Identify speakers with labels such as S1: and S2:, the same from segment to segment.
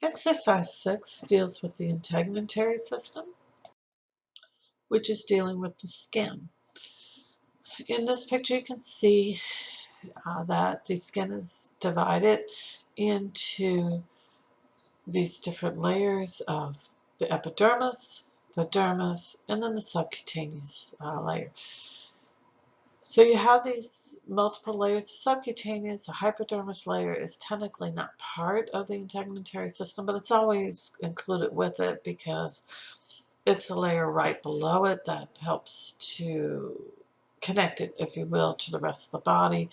S1: Exercise 6 deals with the integumentary system, which is dealing with the skin. In this picture, you can see that the skin is divided into these different layers of the epidermis, the dermis, and then the subcutaneous layer. So you have these multiple layers. The subcutaneous, the hypodermis layer is technically not part of the integumentary system, but it's always included with it because it's a layer right below it that helps to connect it, if you will, to the rest of the body.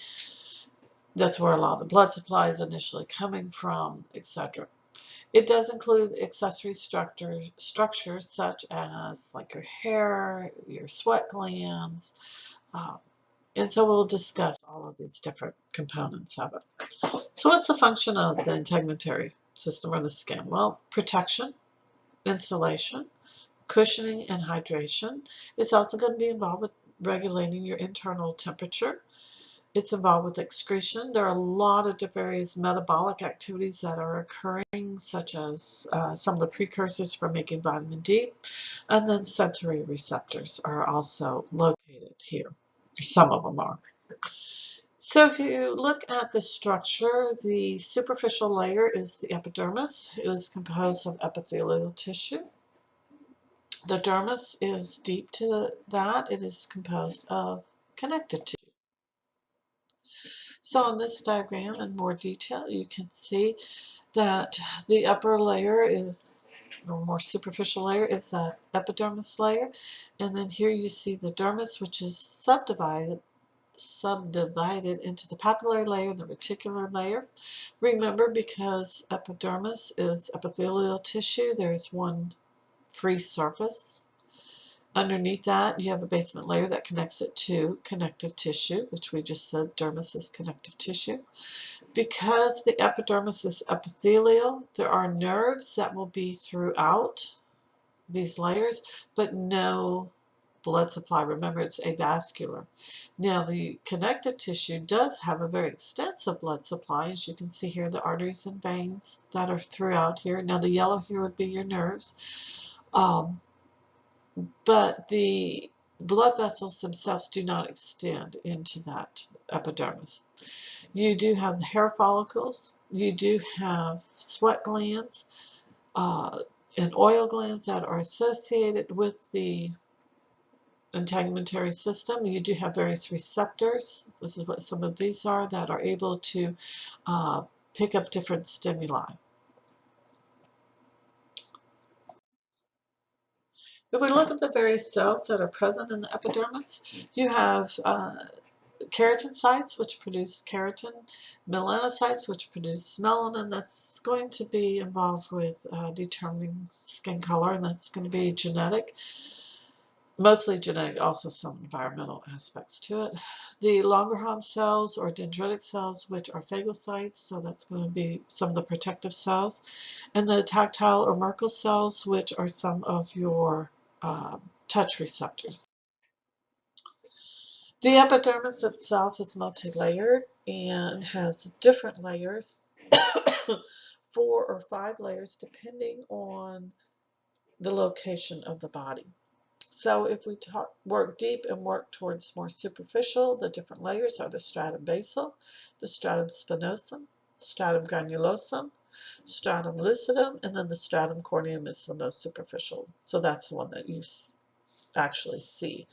S1: That's where a lot of the blood supply is initially coming from, etc. It does include accessory structures such as like your hair, your sweat glands, and so we'll discuss all of these different components of it. So what's the function of the integumentary system or the skin? Well, protection, insulation, cushioning, and hydration. It's also going to be involved with regulating your internal temperature. It's involved with excretion. There are a lot of various metabolic activities that are occurring, such as some of the precursors for making vitamin D, and then sensory receptors are also located here. Some of them are. So if you look at the structure, the superficial layer is the epidermis. It is composed of epithelial tissue. The dermis is deep to that. It is composed of connective tissue. So in this diagram in more detail, you can see that the upper layer is, or more superficial layer, is that epidermis layer. And then here you see the dermis, which is subdivided into the papillary layer and the reticular layer. Remember, because epidermis is epithelial tissue, there's one free surface. Underneath that, you have a basement layer that connects it to connective tissue, which we just said dermis is connective tissue. Because the epidermis is epithelial, there are nerves that will be throughout these layers, but no blood supply. Remember, it's avascular. Now, the connective tissue does have a very extensive blood supply. As you can see here, the arteries and veins that are throughout here. Now, the yellow here would be your nerves. But the blood vessels themselves do not extend into that epidermis. You do have the hair follicles. You do have sweat glands and oil glands that are associated with the integumentary system. You do have various receptors. This is what some of these are that are able to pick up different stimuli. If we look at the various cells that are present in the epidermis, you have keratinocytes, which produce keratin, melanocytes, which produce melanin. That's going to be involved with determining skin color, and that's going to be genetic. Mostly genetic, also some environmental aspects to it. The Langerhans cells or dendritic cells, which are phagocytes, so that's going to be some of the protective cells. And the tactile or Merkel cells, which are some of your touch receptors. The epidermis itself is multi-layered and has different layers, 4 or 5 layers, depending on the location of the body. So if we work deep and work towards more superficial, the different layers are the stratum basal, the stratum spinosum, stratum granulosum, stratum lucidum, and then the stratum corneum is the most superficial. So that's the one that you actually see.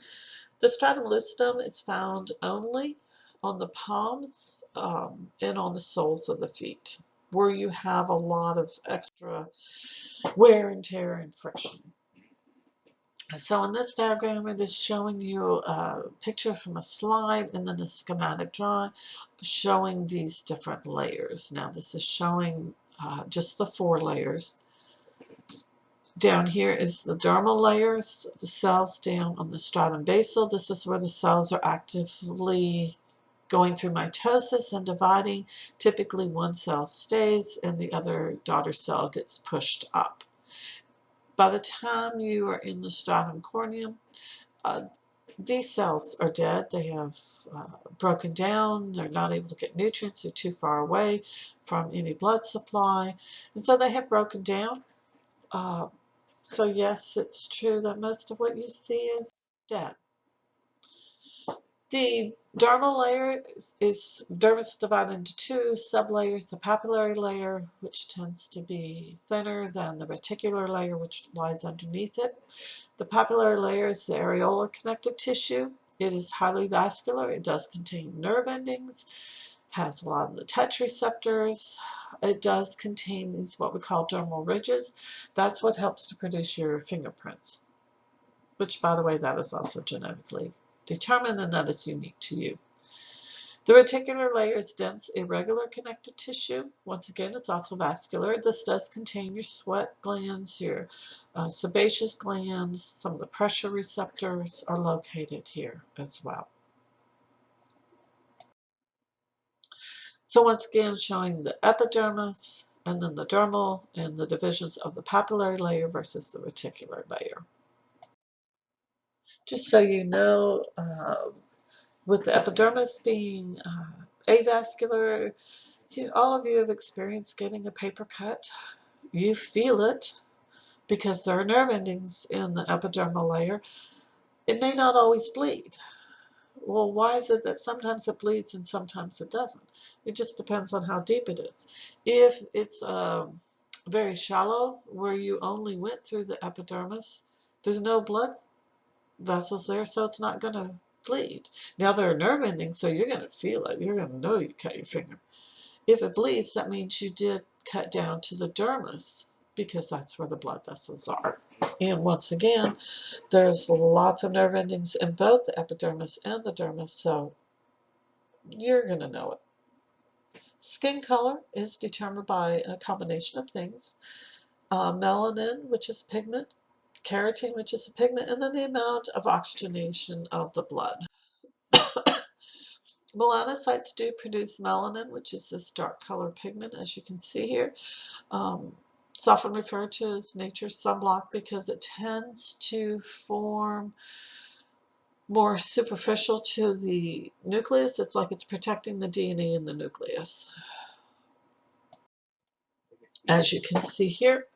S1: The stratum lucidum is found only on the palms and on the soles of the feet, where you have a lot of extra wear and tear and friction. So in this diagram, it is showing you a picture from a slide and then a schematic drawing showing these different layers. Now this is showing just the 4 layers. Down here is the dermal layers, the cells down on the stratum basal. This is where the cells are actively going through mitosis and dividing. Typically one cell stays and the other daughter cell gets pushed up. By the time you are in the stratum corneum, these cells are dead. They have broken down. They're not able to get nutrients. They're too far away from any blood supply. And so they have broken down. So yes, it's true that most of what you see is dead. The dermal layer dermis is divided into two sublayers: the papillary layer, which tends to be thinner than the reticular layer, which lies underneath it. The papillary layer is the areolar connective tissue. It is highly vascular. It does contain nerve endings, has a lot of the touch receptors. It does contain these what we call dermal ridges. That's what helps to produce your fingerprints, which, by the way, that is also genetically determined, and that is unique to you. The reticular layer is dense, irregular connective tissue. Once again, it's also vascular. This does contain your sweat glands, your sebaceous glands. Some of the pressure receptors are located here as well. So once again, showing the epidermis, and then the dermal, and the divisions of the papillary layer versus the reticular layer. Just so you know, with the epidermis being avascular, all of you have experienced getting a paper cut. You feel it because there are nerve endings in the epidermal layer. It may not always bleed. Well, why is it that sometimes it bleeds and sometimes it doesn't? It just depends on how deep it is. If it's very shallow, where you only went through the epidermis, there's no blood vessels there, so it's not going to bleed. Now, there are nerve endings, so you're going to feel it. You're going to know you cut your finger. If it bleeds, that means you did cut down to the dermis, because that's where the blood vessels are. And once again, there's lots of nerve endings in both the epidermis and the dermis, so you're going to know it. Skin color is determined by a combination of things. Melanin, which is a pigment, keratin, which is a pigment, and then the amount of oxygenation of the blood. Melanocytes do produce melanin, which is this dark color pigment, as you can see here. It's often referred to as nature's sunblock because it tends to form more superficial to the nucleus. It's like it's protecting the DNA in the nucleus. As you can see here,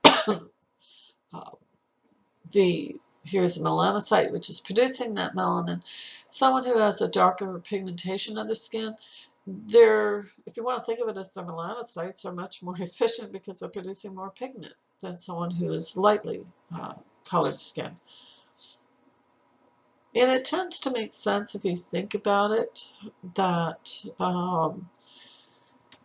S1: here's a melanocyte, which is producing that melanin. Someone who has a darker pigmentation of their skin, if you want to think of it as their melanocytes, are much more efficient because they're producing more pigment than someone who is lightly colored skin. And it tends to make sense if you think about it, that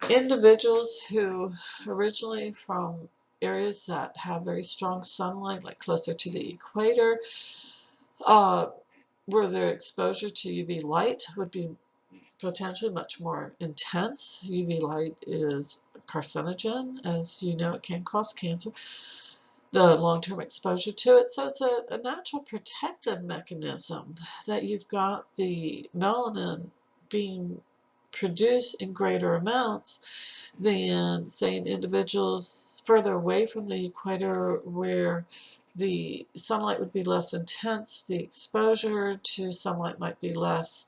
S1: individuals who originally from areas that have very strong sunlight, like closer to the equator, where their exposure to UV light would be potentially much more intense. UV light is a carcinogen. As you know, it can cause cancer, the long-term exposure to it. So it's a natural protective mechanism that you've got the melanin being produced in greater amounts than, say, in individuals further away from the equator, where the sunlight would be less intense, the exposure to sunlight might be less,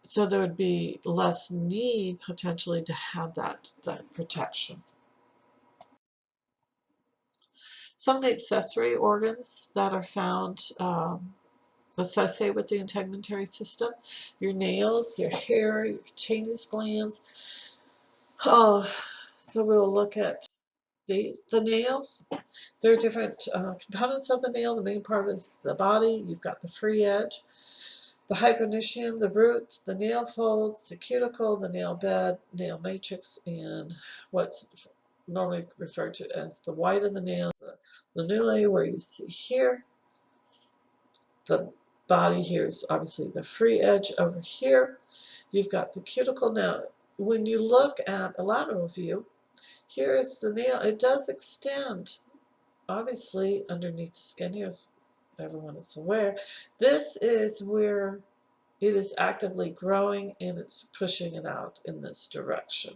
S1: so there would be less need potentially to have that protection. Some of the accessory organs that are found associated with the integumentary system: your nails, your hair, your cutaneous glands. So we'll look at the nails. There are different components of the nail. The main part is the body. You've got the free edge, the hyponychium, the root, the nail folds, the cuticle, the nail bed, nail matrix, and what's normally referred to as the white of the nail, the lanulae, where you see here. The body here is obviously the free edge over here. You've got the cuticle. Now, when you look at a lateral view, here is the nail. It does extend, obviously, underneath the skin here, as everyone is aware. This is where it is actively growing, and it's pushing it out in this direction.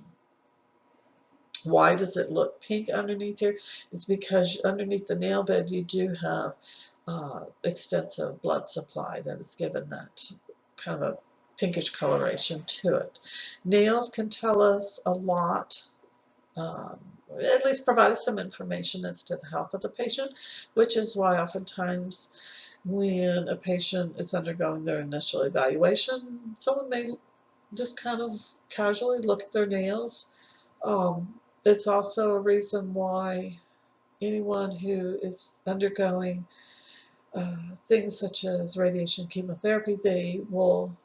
S1: Why does it look pink underneath here? It's because underneath the nail bed you do have extensive blood supply that is given that kind of a pinkish coloration to it. Nails can tell us a lot, at least provide us some information as to the health of the patient, which is why oftentimes when a patient is undergoing their initial evaluation, someone may just kind of casually look at their nails. It's also a reason why anyone who is undergoing things such as radiation chemotherapy, they will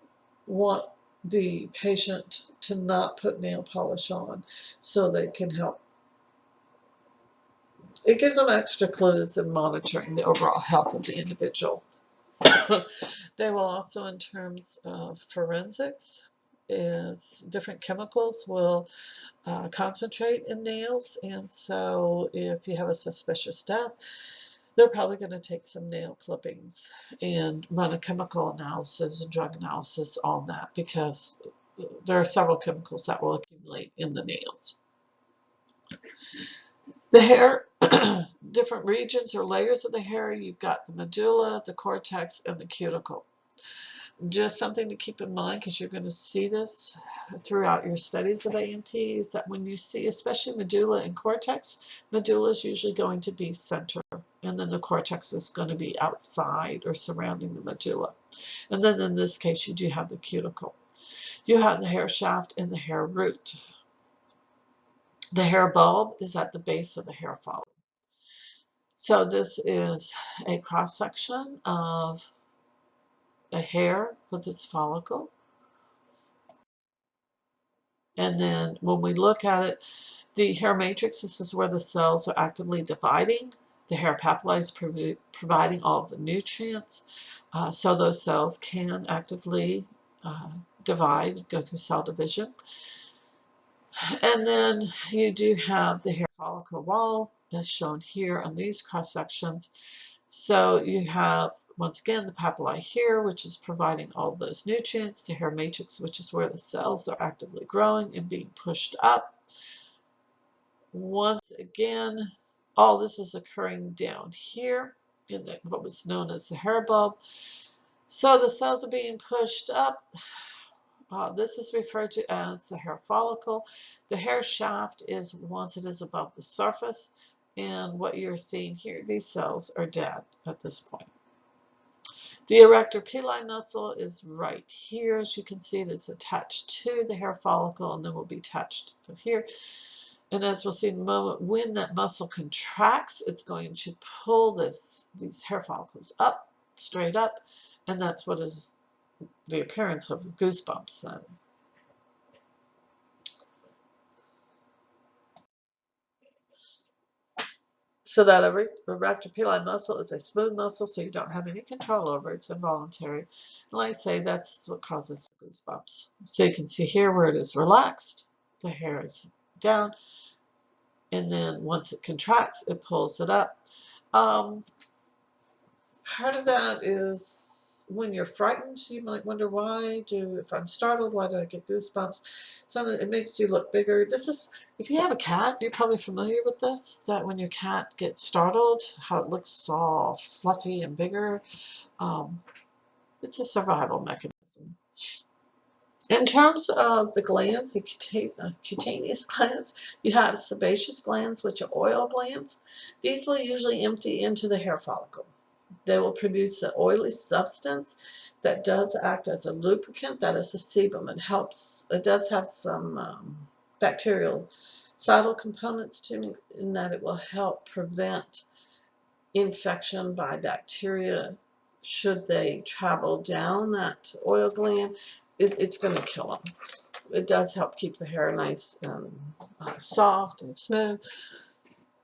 S1: want the patient to not put nail polish on so they can help. It gives them extra clues in monitoring the overall health of the individual. They will also, in terms of forensics, is different chemicals will concentrate in nails, and so if you have a suspicious death, they're probably going to take some nail clippings and run a chemical analysis and drug analysis on that, because there are several chemicals that will accumulate in the nails. The hair, different regions or layers of the hair, you've got the medulla, the cortex, and the cuticle. Just something to keep in mind, because you're going to see this throughout your studies of A&P, is that when you see especially medulla and cortex, medulla is usually going to be center, and then the cortex is going to be outside or surrounding the medulla. And then in this case, you do have the cuticle. You have the hair shaft and the hair root. The hair bulb is at the base of the hair follicle. So this is a cross-section of a hair with its follicle. And then when we look at it, the hair matrix, this is where the cells are actively dividing. The hair papillae is providing all of the nutrients, so those cells can actively divide, go through cell division. And then you do have the hair follicle wall, as shown here on these cross sections. So you have, once again, the papillae here, which is providing all of those nutrients, the hair matrix, which is where the cells are actively growing and being pushed up. Once again, all this is occurring down here in what was known as the hair bulb. So the cells are being pushed up. This is referred to as the hair follicle. The hair shaft is once it is above the surface, and what you're seeing here, these cells are dead at this point. The erector pili muscle is right here. As you can see, it is attached to the hair follicle and then will be attached here. And as we'll see in a moment, when that muscle contracts, it's going to pull these hair follicles up, straight up, and that's what is the appearance of goosebumps then. So that erector pili muscle is a smooth muscle, so you don't have any control over it. It's involuntary. And like I say, that's what causes goosebumps. So you can see here where it is relaxed, the hair is down, and then once it contracts, it pulls it up. Part of that is when you're frightened, you might wonder if I'm startled, why do I get goosebumps? So it makes you look bigger. This is, if you have a cat, you're probably familiar with this, that when your cat gets startled, how it looks all fluffy and bigger. It's a survival mechanism. In terms of the glands, the cutaneous glands, you have sebaceous glands, which are oil glands. These will usually empty into the hair follicle. They will produce an oily substance that does act as a lubricant, that is the sebum. It does have some bactericidal components to it, in that it will help prevent infection by bacteria. Should they travel down that oil gland, it's going to kill them. It does help keep the hair nice and soft and smooth.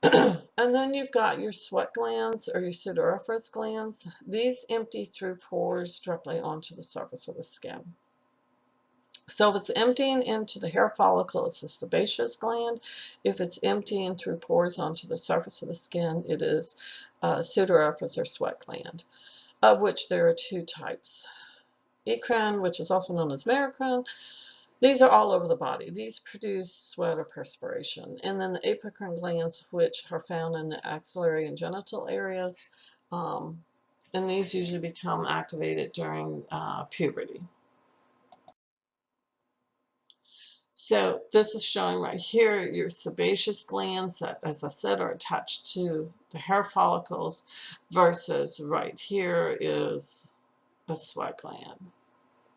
S1: And then you've got your sweat glands or your sudoriferous glands. These empty through pores directly onto the surface of the skin. So if it's emptying into the hair follicle, it's a sebaceous gland. If it's emptying through pores onto the surface of the skin, it is a sudoriferous or sweat gland, of which there are two types. Eccrine, which is also known as merocrine. These are all over the body. These produce sweat or perspiration. And then the apocrine glands, which are found in the axillary and genital areas, And these usually become activated during puberty. So this is showing right here your sebaceous glands that, as I said, are attached to the hair follicles, versus right here is a sweat gland,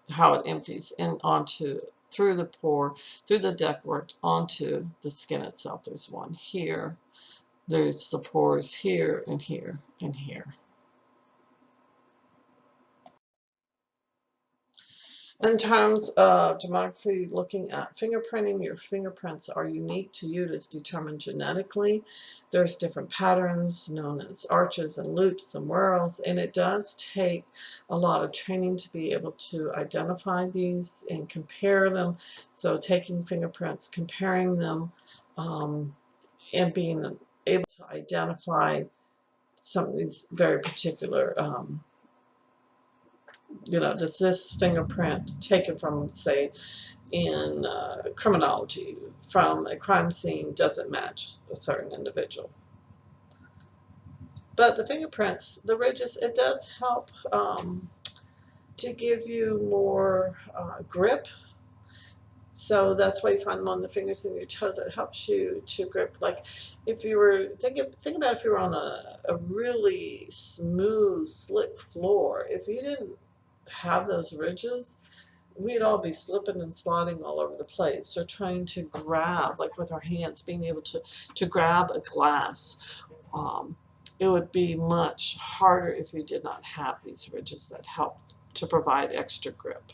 S1: how it empties in onto through the pore, through the ductwork onto the skin itself. There's one here, there's the pores here and here and here. In terms of demography, looking at fingerprinting, your fingerprints are unique to you. It's determined genetically. There's different patterns known as arches and loops and whorls, and it does take a lot of training to be able to identify these and compare them. So taking fingerprints, comparing them, and being able to identify some of these very particular does this fingerprint taken from, say, in criminology, from a crime scene, doesn't match a certain individual. But the fingerprints, the ridges, it does help to give you more grip. So that's why you find them on the fingers and your toes. It helps you to grip. Like if you were, think about if you were on a really smooth, slick floor. If you didn't have those ridges, we'd all be slipping and sliding all over the place. Or trying to grab, like with our hands, being able to grab a glass. It would be much harder if you did not have these ridges that help to provide extra grip.